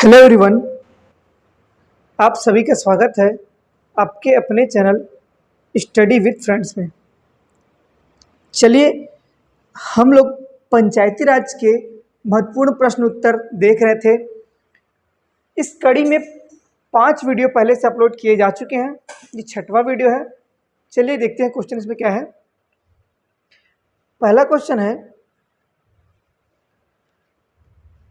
Hello everyone, आप सभी का स्वागत है आपके अपने चैनल स्टडी विद फ्रेंड्स में। चलिए हम लोग पंचायती राज के महत्वपूर्ण प्रश्न उत्तर देख रहे थे। इस कड़ी में 5 वीडियो पहले से अपलोड किए जा चुके हैं, ये 6वां वीडियो है। चलिए देखते हैं क्वेश्चन इसमें क्या है। पहला क्वेश्चन है,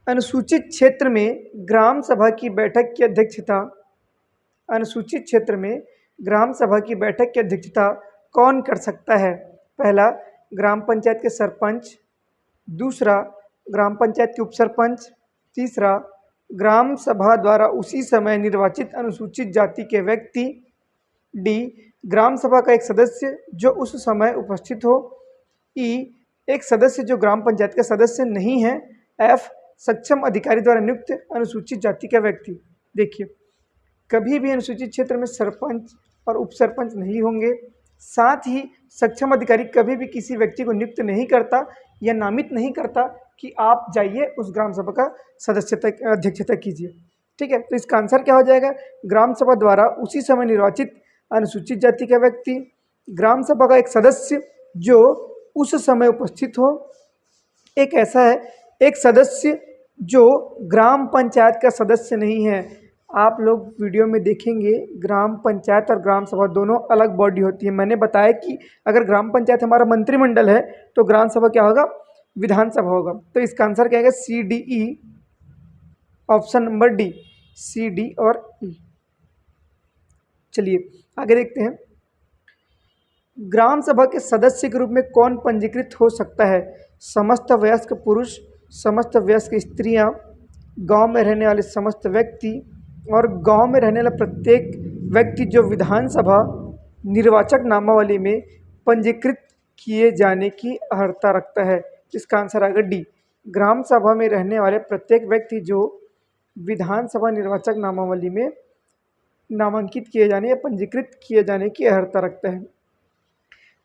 अनुसूचित क्षेत्र में ग्राम सभा की बैठक की अध्यक्षता अनुसूचित क्षेत्र में ग्राम सभा की बैठक की अध्यक्षता कौन कर सकता है? पहला, ग्राम पंचायत के सरपंच। दूसरा, ग्राम पंचायत के उपसरपंच। तीसरा, ग्राम सभा द्वारा उसी समय निर्वाचित अनुसूचित जाति के व्यक्ति। डी, ग्राम सभा का एक सदस्य जो उस समय उपस्थित हो। ई, एक सदस्य जो ग्राम पंचायत का सदस्य नहीं है। एफ, सक्षम अधिकारी द्वारा नियुक्त अनुसूचित जाति का व्यक्ति। देखिए, कभी भी अनुसूचित क्षेत्र में सरपंच और उपसरपंच नहीं होंगे। साथ ही सक्षम अधिकारी कभी भी किसी व्यक्ति को नियुक्त नहीं करता या नामित नहीं करता कि आप जाइए उस ग्राम सभा का सदस्यता अध्यक्षता कीजिए। ठीक है, तो इसका आंसर क्या हो जाएगा? ग्राम सभा द्वारा उसी समय निर्वाचित अनुसूचित जाति का व्यक्ति, ग्राम सभा का एक सदस्य जो उस समय उपस्थित हो। एक ऐसा है, एक सदस्य जो ग्राम पंचायत का सदस्य नहीं है। आप लोग वीडियो में देखेंगे ग्राम पंचायत और ग्राम सभा दोनों अलग बॉडी होती है। मैंने बताया कि अगर ग्राम पंचायत हमारा मंत्रिमंडल है तो ग्राम सभा क्या होगा? विधानसभा होगा। तो इसका आंसर क्या आएगा? C D E, option number D, C D और ई। चलिए आगे देखते हैं। ग्राम सभा के सदस्य के रूप में कौन पंजीकृत हो सकता है? समस्त वयस्क पुरुष, समस्त वयस्क स्त्रियां, गांव में रहने वाले समस्त व्यक्ति और गांव में रहने वाला प्रत्येक व्यक्ति जो विधानसभा निर्वाचक नामावली में पंजीकृत किए जाने की अर्हता रखता है। इसका आंसर आएगा डी, ग्राम सभा में रहने वाले प्रत्येक व्यक्ति जो विधानसभा निर्वाचक नामावली में नामांकित किए जाने या पंजीकृत किए जाने की अर्हता रखता है।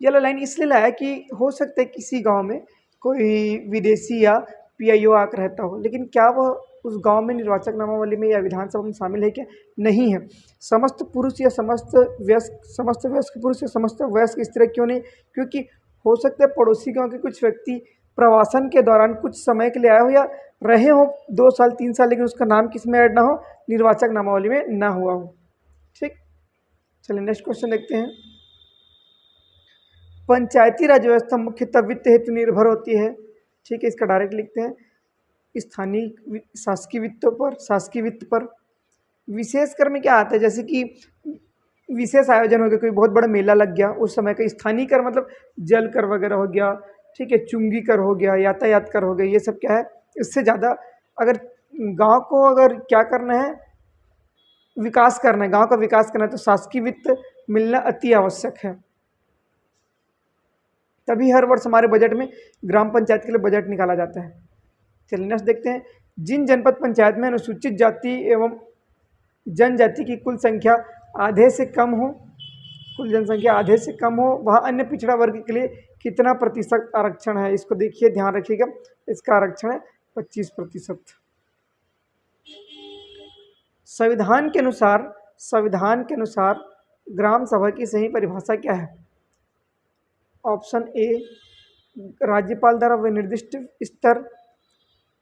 यह लाइन इसलिए लाया कि हो सकता है किसी गांव में कोई विदेशी या पीआईओ आकर रहता हो, लेकिन क्या वह उस गांव में निर्वाचक नामावली में या विधानसभा में शामिल है क्या? नहीं है। समस्त पुरुष या समस्त वयस्क पुरुष या समस्त वयस्क स्त्री क्यों नहीं? क्योंकि हो सकता है पड़ोसी गांव के कुछ व्यक्ति प्रवासन के दौरान कुछ समय के लिए आए हो या रहे हो 2 साल 3 साल, लेकिन उसका नाम किस में ऐड ना हो? निर्वाचक नामावली में ना हुआ हो। ठीक, चलिए नेक्स्ट क्वेश्चन देखते हैं। पंचायती राज व्यवस्था मुख्यतः वित्त हेतु निर्भर होती है। ठीक है, इसका डायरेक्ट लिखते हैं। स्थानीय शासकीय वित्त पर विशेष कर में क्या आता है? जैसे कि विशेष आयोजन हो गया, कोई बहुत बड़ा मेला लग गया, उस समय का स्थानीय कर मतलब जल कर वगैरह हो गया। ठीक है, चुंगी कर हो गया, यातायात कर हो गया, ये सब क्या है? इससे ज़्यादा अगर गांव को अगर क्या करना है, विकास करना है, गांव का विकास करना है, तो शासकीय वित्त मिलना अति आवश्यक है। तभी हर वर्ष हमारे बजट में ग्राम पंचायत के लिए बजट निकाला जाता है। चलिए नेक्स्ट देखते हैं। जिन जनपद पंचायत में अनुसूचित जाति एवं जनजाति की कुल संख्या आधे से कम हो, कुल जनसंख्या आधे से कम हो, वह अन्य पिछड़ा वर्ग के लिए कितना प्रतिशत आरक्षण है? इसको देखिए, ध्यान रखिएगा, इसका आरक्षण है 25%। संविधान के अनुसार ग्राम सभा की सही परिभाषा क्या है? ऑप्शन ए, राज्यपाल द्वारा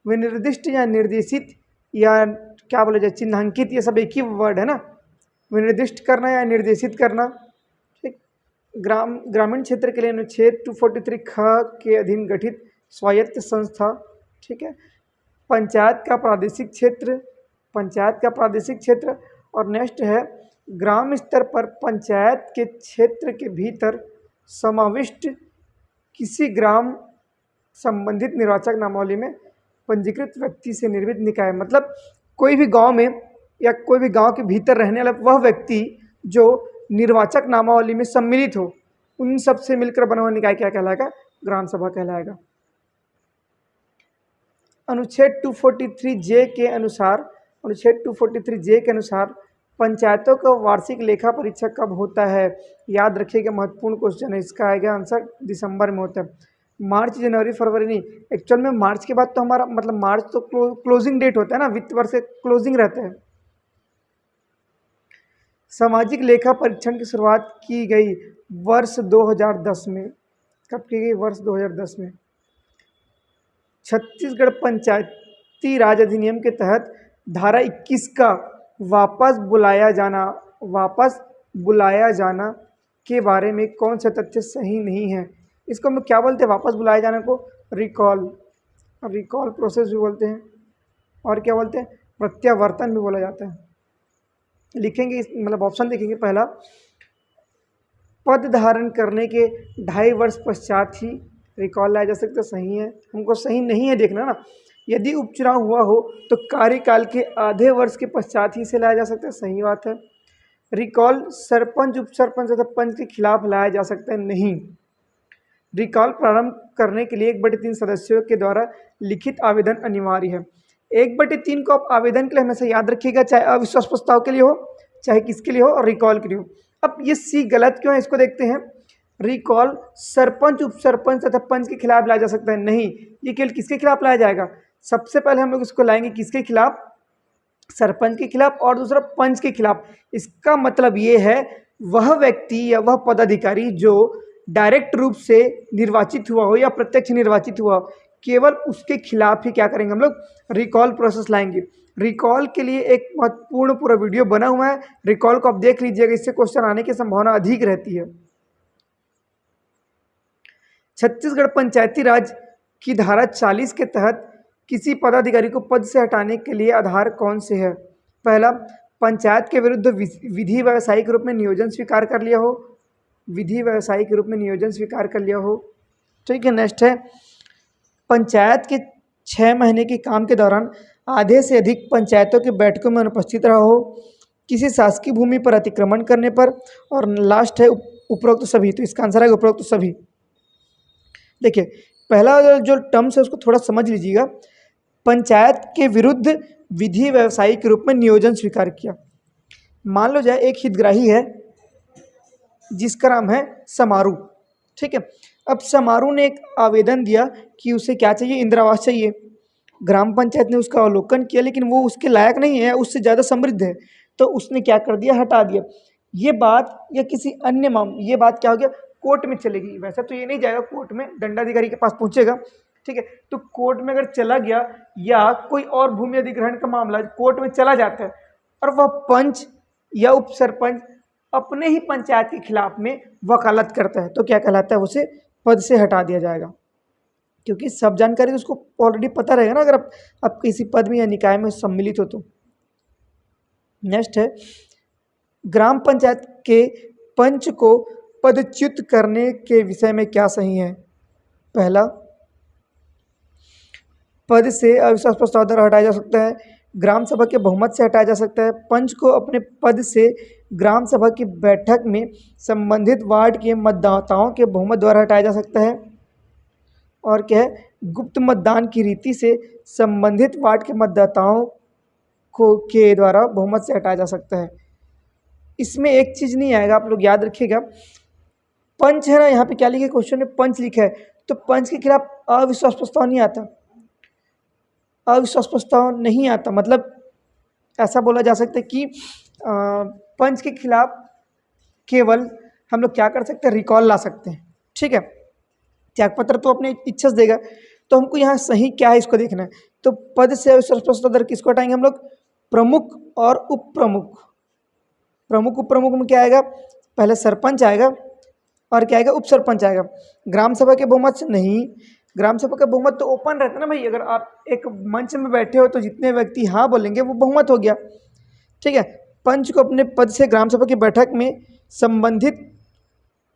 विनिर्दिष्ट या निर्देशित या क्या बोला जाए, चिन्हांकित, ये सब एक ही वर्ड है ना, विनिर्दिष्ट करना या निर्देशित करना। ठीक, ग्रामीण क्षेत्र के लिए अनुच्छेद 243 ख के अधीन गठित स्वायत्त संस्था। ठीक है, पंचायत का प्रादेशिक क्षेत्र। और नेक्स्ट है, ग्राम स्तर पर पंचायत के क्षेत्र के भीतर समाविष्ट किसी ग्राम संबंधित निर्वाचक नामावली में पंजीकृत व्यक्ति से निर्मित निकाय। मतलब कोई भी गांव में या कोई भी गांव के भीतर रहने वाला वह व्यक्ति जो निर्वाचक नामावली में सम्मिलित हो, उन सब से मिलकर बना हुआ निकाय क्या कहलाएगा? ग्राम सभा कहलाएगा। अनुच्छेद 243 जे के अनुसार पंचायतों का वार्षिक लेखा परीक्षा कब होता है? याद रखिएगा, महत्वपूर्ण क्वेश्चन है। इसका आएगा आंसर दिसंबर में होता है। मार्च जनवरी फरवरी नहीं, एक्चुअल में मार्च के बाद तो हमारा मतलब मार्च तो क्लोजिंग डेट होता है ना, वित्त वर्ष क्लोजिंग रहता है। सामाजिक लेखा परीक्षण की शुरुआत की गई वर्ष 2010 में। कब की गई? वर्ष 2010 में। छत्तीसगढ़ पंचायती राज अधिनियम के तहत धारा 21 का वापस बुलाया जाना के बारे में कौन सा तथ्य सही नहीं है? इसको हम क्या बोलते हैं? वापस बुलाए जाने को रिकॉल प्रोसेस भी बोलते हैं, और क्या बोलते हैं? प्रत्यावर्तन भी बोला जाता है। लिखेंगे मतलब ऑप्शन देखेंगे। पहला, पद धारण करने के 2.5 वर्ष पश्चात ही रिकॉल लाया जा सकता है, सही है। हमको सही नहीं है देखना ना। यदि उपचुनाव हुआ हो तो कार्यकाल के आधे वर्ष के पश्चात ही इसे लाया जा सकता है, सही बात है। रिकॉल सरपंच, उप सरपंच तथा पंच के खिलाफ लाया जा सकता है, नहीं। रिकॉल प्रारंभ करने के लिए 1/3 सदस्यों के द्वारा लिखित आवेदन अनिवार्य है। 1/3 को आप आवेदन के लिए हमेशा याद रखिएगा, चाहे अविश्वास प्रस्ताव के लिए हो, चाहे किसके लिए हो, और रिकॉल के लिए हो। अब ये सी गलत क्यों है, इसको देखते हैं। रिकॉल सरपंच, उप सरपंच तथा पंच के खिलाफ लाया जा सकता है, नहीं। ये केवल किसके खिलाफ लाया जाएगा? सबसे पहले हम लोग इसको लाएंगे किसके खिलाफ? सरपंच के खिलाफ, और दूसरा पंच के खिलाफ। इसका मतलब ये है वह व्यक्ति या वह पदाधिकारी जो डायरेक्ट रूप से निर्वाचित हुआ हो या प्रत्यक्ष निर्वाचित हुआ हो, केवल उसके खिलाफ ही क्या करेंगे हम लोग? रिकॉल प्रोसेस लाएंगे। रिकॉल के लिए एक महत्वपूर्ण पूरा वीडियो बना हुआ है, रिकॉल को आप देख लीजिएगा, इससे क्वेश्चन आने की संभावना अधिक रहती है। छत्तीसगढ़ पंचायती राज की धारा 40 के तहत किसी पदाधिकारी को पद से हटाने के लिए आधार कौन से है? पहला, पंचायत के विरुद्ध विधि व्यावसायिक रूप में नियोजन स्वीकार कर लिया हो। विधि व्यावसायिक रूप में नियोजन स्वीकार कर लिया हो, ठीक है। नेक्स्ट है, पंचायत के 6 महीने के काम के दौरान आधे से अधिक पंचायतों की बैठकों में अनुपस्थित रहा हो, किसी शासकीय भूमि पर अतिक्रमण करने पर, और लास्ट है उपरोक्त सभी। तो इसका आंसर है उपरोक्त सभी। देखिए, पहला जो टर्म्स है उसको थोड़ा समझ लीजिएगा। पंचायत के विरुद्ध विधि व्यावसायिक रूप में नियोजन स्वीकार किया। मान लो जाए एक हितग्राही है जिसका नाम है समारू, ठीक है। अब समारू ने एक आवेदन दिया कि उसे क्या चाहिए? इंदिरा आवास चाहिए। ग्राम पंचायत ने उसका अवलोकन किया, लेकिन वो उसके लायक नहीं है, उससे ज़्यादा समृद्ध है, तो उसने क्या कर दिया? हटा दिया। ये बात या किसी अन्य ये बात क्या हो गया? कोर्ट में चलेगी। वैसे तो ये नहीं जाएगा कोर्ट में, दंडाधिकारी के पास पहुंचेगा, ठीक है। तो कोर्ट में अगर चला गया या कोई और भूमि अधिग्रहण का मामला कोर्ट में चला जाता है और वह पंच या उप सरपंच अपने ही पंचायत के खिलाफ में वकालत करता है, तो क्या कहलाता है? उसे पद से हटा दिया जाएगा, क्योंकि सब जानकारी तो उसको ऑलरेडी पता रहेगा ना, अगर आप किसी पद में या निकाय में सम्मिलित हो तो। नेक्स्ट है, ग्राम पंचायत के पंच को पदच्युत करने के विषय में क्या सही है? पहला, पद से अविश्वास प्रस्ताव द्वारा हटाया जा सकता है, ग्राम सभा के बहुमत से हटाया जा सकता है, पंच को अपने पद से ग्राम सभा की बैठक में संबंधित वार्ड के मतदाताओं के बहुमत द्वारा हटाया जा सकता है, और क्या है? गुप्त मतदान की रीति से संबंधित वार्ड के मतदाताओं को के द्वारा बहुमत से हटाया जा सकता है। इसमें एक चीज़ नहीं आएगा, आप लोग याद रखिएगा। पंच है ना, यहाँ पे क्या लिखा है? क्वेश्चन में पंच लिखा है, तो पंच के खिलाफ अविश्वास प्रस्ताव नहीं आता। अविश्वास प्रस्ताव नहीं आता मतलब ऐसा बोला जा सकता है कि पंच के खिलाफ केवल हम लोग क्या कर सकते हैं? रिकॉल ला सकते हैं, ठीक है। त्यागपत्र तो अपने इच्छा से देगा, तो हमको यहाँ सही क्या है इसको देखना है। तो पद से अविश्वास प्रस्ताव दर किसको हटाएंगे हम लोग? प्रमुख और उप प्रमुख। प्रमुख उप प्रमुख में क्या आएगा? पहले सरपंच आएगा और क्या आएगा? उप सरपंच आएगा। ग्राम सभा के बहुमत से नहीं, ग्राम सभा का बहुमत तो ओपन रहता है ना भाई, अगर आप एक मंच में बैठे हो तो जितने व्यक्ति हाँ बोलेंगे वो बहुमत हो गया, ठीक है। पंच को अपने पद से ग्राम सभा की बैठक में संबंधित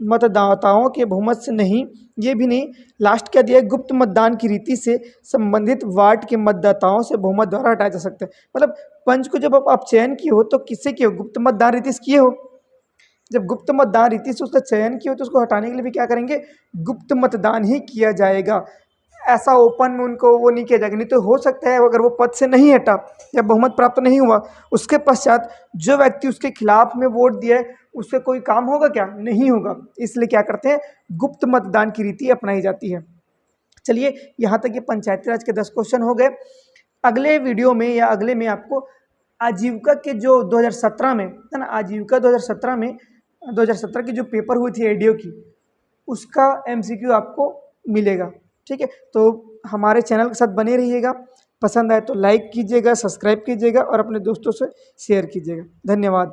मतदाताओं के बहुमत से नहीं, ये भी नहीं। लास्ट क्या दिया? गुप्त मतदान की रीति से संबंधित वार्ड के मतदाताओं से बहुमत द्वारा हटाया जा सकता है। मतलब पंच को जब आप चयन किए हो तो किससे किए हो? गुप्त मतदान रीति से किए हो। जब गुप्त मतदान रीति से उसका चयन किया हो तो उसको हटाने के लिए भी क्या करेंगे? गुप्त मतदान ही किया जाएगा। ऐसा ओपन में उनको वो नहीं किया जाएगा। नहीं तो हो सकता है अगर वो पद से नहीं हटा या बहुमत प्राप्त नहीं हुआ, उसके पश्चात जो व्यक्ति उसके खिलाफ में वोट दिया है उससे कोई काम होगा क्या? नहीं होगा। इसलिए क्या करते हैं? गुप्त मतदान की रीति अपनाई जाती है। चलिए यहाँ तक ये पंचायती राज के 10 क्वेश्चन हो गए। अगले वीडियो में या अगले में आपको आजीविका के जो 2017 में है ना, आजीविका 2017 की जो पेपर हुई थी एडीओ की, उसका एमसीक्यू आपको मिलेगा। ठीक है, तो हमारे चैनल के साथ बने रहिएगा। पसंद आए तो लाइक कीजिएगा, सब्सक्राइब कीजिएगा और अपने दोस्तों से शेयर कीजिएगा। धन्यवाद।